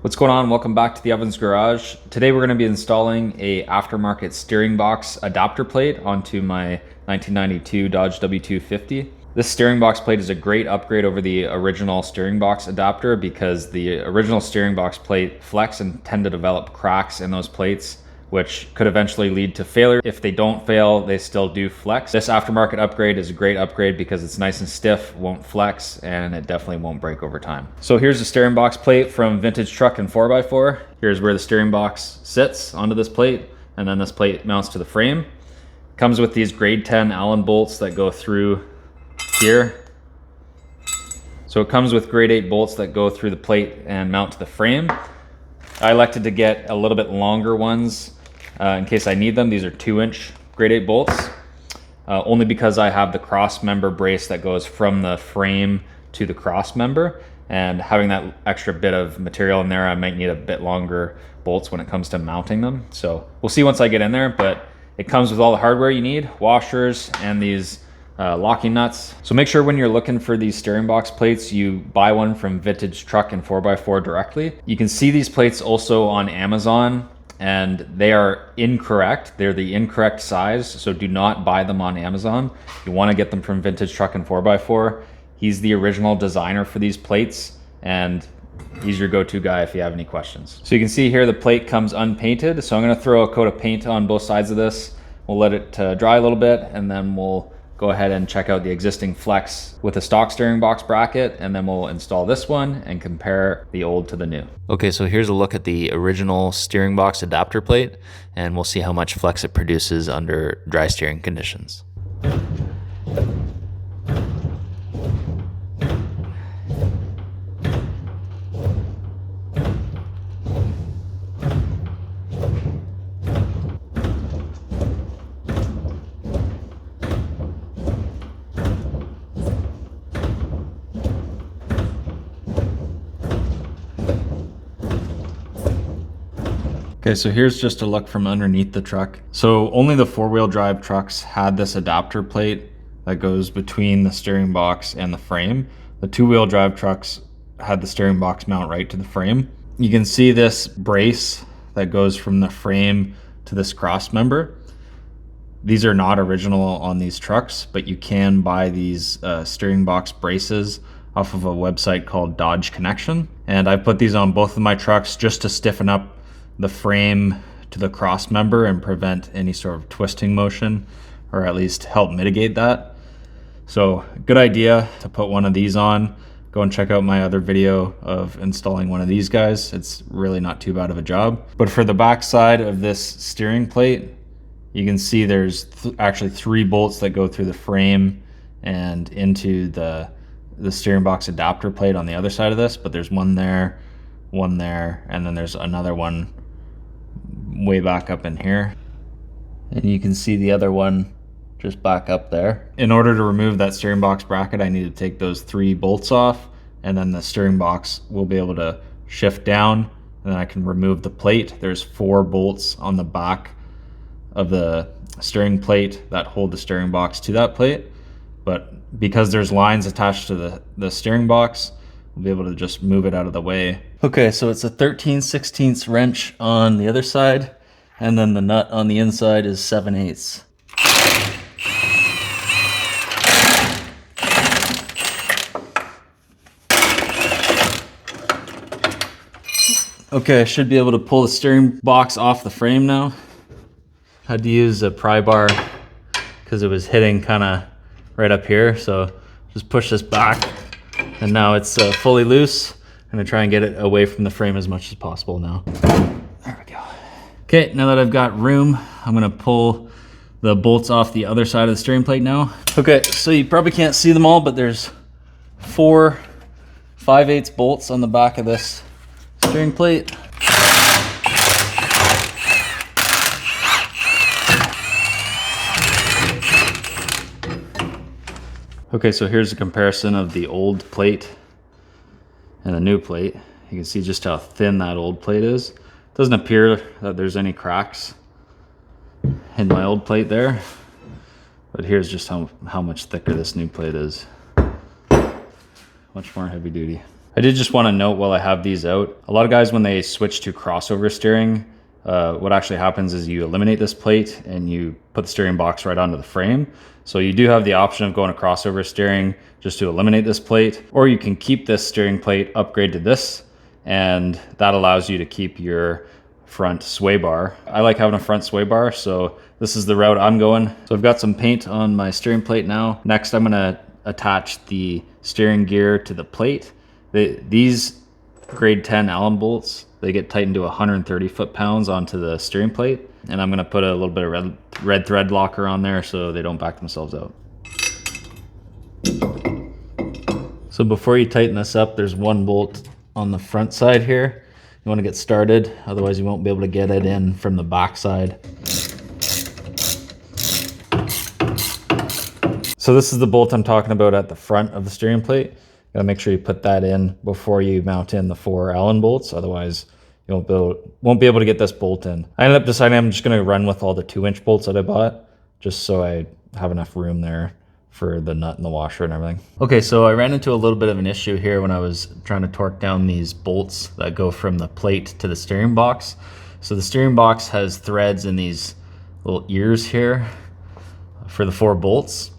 What's going on? Welcome back to the Ovens Garage. Today we're going to be installing a aftermarket steering box adapter plate onto my 1992 Dodge W250. This steering box plate is a great upgrade over the original steering box adapter because the original steering box plate flex and tend to develop cracks in those plates, which could eventually lead to failure. If they don't fail, they still do flex. This aftermarket upgrade is a great upgrade because it's nice and stiff, won't flex, and it definitely won't break over time. So here's the steering box plate from Vintage Truck and 4x4. Here's where the steering box sits onto this plate, and then this plate mounts to the frame. Comes with these grade 10 Allen bolts that go through here. So it comes with grade 8 bolts that go through the plate and mount to the frame. I elected to get a little bit longer ones in case I need them. These are 2-inch grade 8 bolts, only because I have the cross member brace that goes from the frame to the cross member, and having that extra bit of material in there, I might need a bit longer bolts when it comes to mounting them. So we'll see once I get in there, but it comes with all the hardware you need, washers and these locking nuts. So make sure when you're looking for these steering box plates, you buy one from Vintage Truck and 4x4 directly. You can see these plates also on Amazon, and they are incorrect. They're the incorrect size, so do not buy them on Amazon. You want to get them from Vintage Truck and 4x4. He's the original designer for these plates, and he's your go-to guy if you have any questions. So you can see here the plate comes unpainted, so I'm going to throw a coat of paint on both sides of this. We'll let it dry a little bit, and then we'll go ahead and check out the existing flex with a stock steering box bracket, and then we'll install this one and compare the old to the new. Okay, so here's a look at the original steering box adapter plate, and we'll see how much flex it produces under dry steering conditions. Okay, so here's just a look from underneath the truck. So only the 4-wheel drive trucks had this adapter plate that goes between the steering box and the frame. The 2-wheel drive trucks had the steering box mount right to the frame. You can see this brace that goes from the frame to this cross member. These are not original on these trucks, but you can buy these steering box braces off of a website called Dodge Connection. And I put these on both of my trucks just to stiffen up the frame to the cross member and prevent any sort of twisting motion, or at least help mitigate that. So good idea to put one of these on. Go and check out my other video of installing one of these guys. It's really not too bad of a job. But for the back side of this steering plate, you can see there's actually 3 bolts that go through the frame and into the steering box adapter plate on the other side of this, but there's one there, and then there's another one way back up in here, and you can see the other one just back up there. In order to remove that steering box bracket, I need to take those 3 bolts off, and then the steering box will be able to shift down, and then I can remove the plate. There's 4 bolts on the back of the steering plate that hold the steering box to that plate, but because there's lines attached to the steering box, we'll be able to just move it out of the way. Okay, so it's a 13/16 wrench on the other side, and then the nut on the inside is 7/8. Okay, I should be able to pull the steering box off the frame now. Had to use a pry bar because it was hitting kind of right up here, so just push this back, and now it's fully loose. I'm gonna try and get it away from the frame as much as possible now. There we go. Okay, now that I've got room, I'm gonna pull the bolts off the other side of the steering plate now. Okay, so you probably can't see them all, but there's 4 5/8 bolts on the back of this steering plate. Okay, so here's a comparison of the old plate and the new plate. You can see just how thin that old plate is. Doesn't appear that there's any cracks in my old plate there, but here's just how much thicker this new plate is. Much more heavy duty. I did just want to note while I have these out, a lot of guys when they switch to crossover steering, what actually happens is you eliminate this plate and you put the steering box right onto the frame. So you do have the option of going to crossover steering just to eliminate this plate, or you can keep this steering plate, upgrade to this, and that allows you to keep your front sway bar. I like having a front sway bar, so this is the route I'm going. So I've got some paint on my steering plate now. Next, I'm gonna attach the steering gear to the plate. These grade 10 Allen bolts, they get tightened to 130 foot-pounds onto the steering plate. And I'm gonna put a little bit of red thread locker on there so they don't back themselves out. So before you tighten this up, there's one bolt on the front side here. You wanna get started, otherwise you won't be able to get it in from the back side. So this is the bolt I'm talking about at the front of the steering plate. Gotta make sure you put that in before you mount in the 4 Allen bolts, otherwise you won't be able to get this bolt in. I ended up deciding I'm just gonna run with all the 2-inch bolts that I bought, just so I have enough room there for the nut and the washer and everything. Okay, so I ran into a little bit of an issue here when I was trying to torque down these bolts that go from the plate to the steering box. So the steering box has threads in these little ears here for the 4 bolts,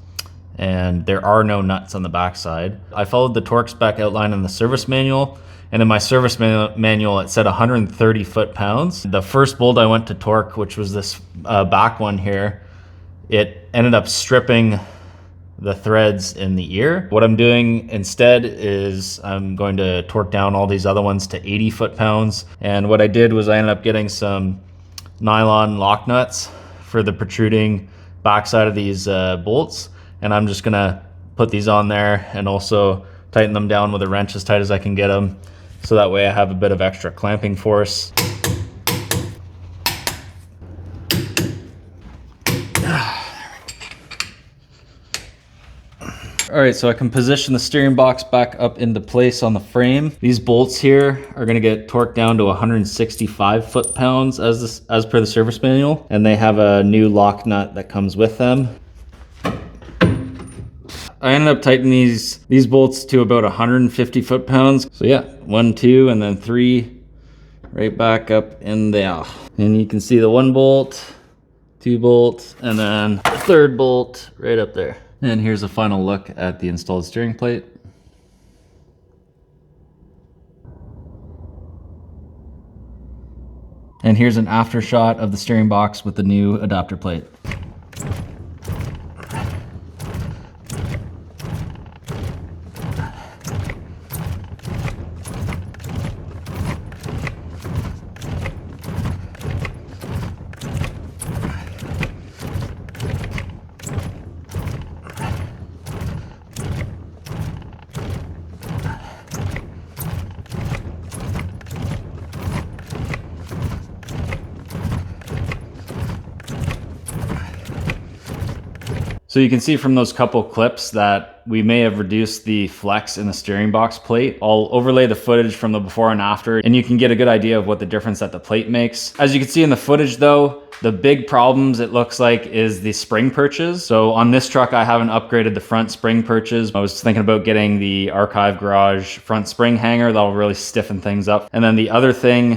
and there are no nuts on the back side. I followed the torque spec outline in the service manual, and in my service manual, it said 130 foot-pounds. The first bolt I went to torque, which was this back one here, it ended up stripping the threads in the ear. What I'm doing instead is I'm going to torque down all these other ones to 80 foot-pounds. And what I did was I ended up getting some nylon lock nuts for the protruding backside of these bolts. And I'm just gonna put these on there and also tighten them down with a wrench as tight as I can get them. So that way I have a bit of extra clamping force. All right, so I can position the steering box back up into place on the frame. These bolts here are gonna get torqued down to 165 foot-pounds as per the service manual, and they have a new lock nut that comes with them. I ended up tightening these bolts to about 150 foot-pounds. So yeah, 1, 2, and then 3 right back up in there. And you can see the 1 bolt, 2 bolts, and then the 3rd bolt right up there. And here's a final look at the installed steering plate. And here's an after shot of the steering box with the new adapter plate. So you can see from those couple clips that we may have reduced the flex in the steering box plate. I'll overlay the footage from the before and after, and you can get a good idea of what the difference that the plate makes. As you can see in the footage though, the big problems it looks like is the spring perches. So on this truck, I haven't upgraded the front spring perches. I was thinking about getting the Archive Garage front spring hanger. That'll really stiffen things up. And then the other thing,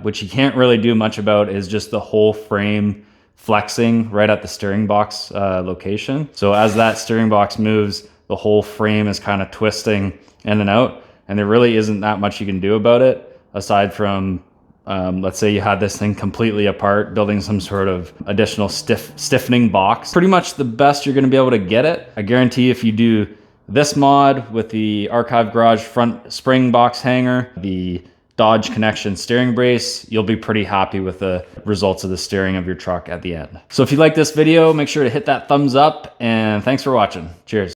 which you can't really do much about, is just the whole frame flexing right at the steering box location. So as that steering box moves, the whole frame is kind of twisting in and out, and there really isn't that much you can do about it aside from let's say you had this thing completely apart, building some sort of additional stiffening box. Pretty much the best you're going to be able to get it. I guarantee if you do this mod with the Archive Garage front spring box hanger, the Dodge Connection steering brace, you'll be pretty happy with the results of the steering of your truck at the end. So if you like this video, make sure to hit that thumbs up, and thanks for watching. Cheers.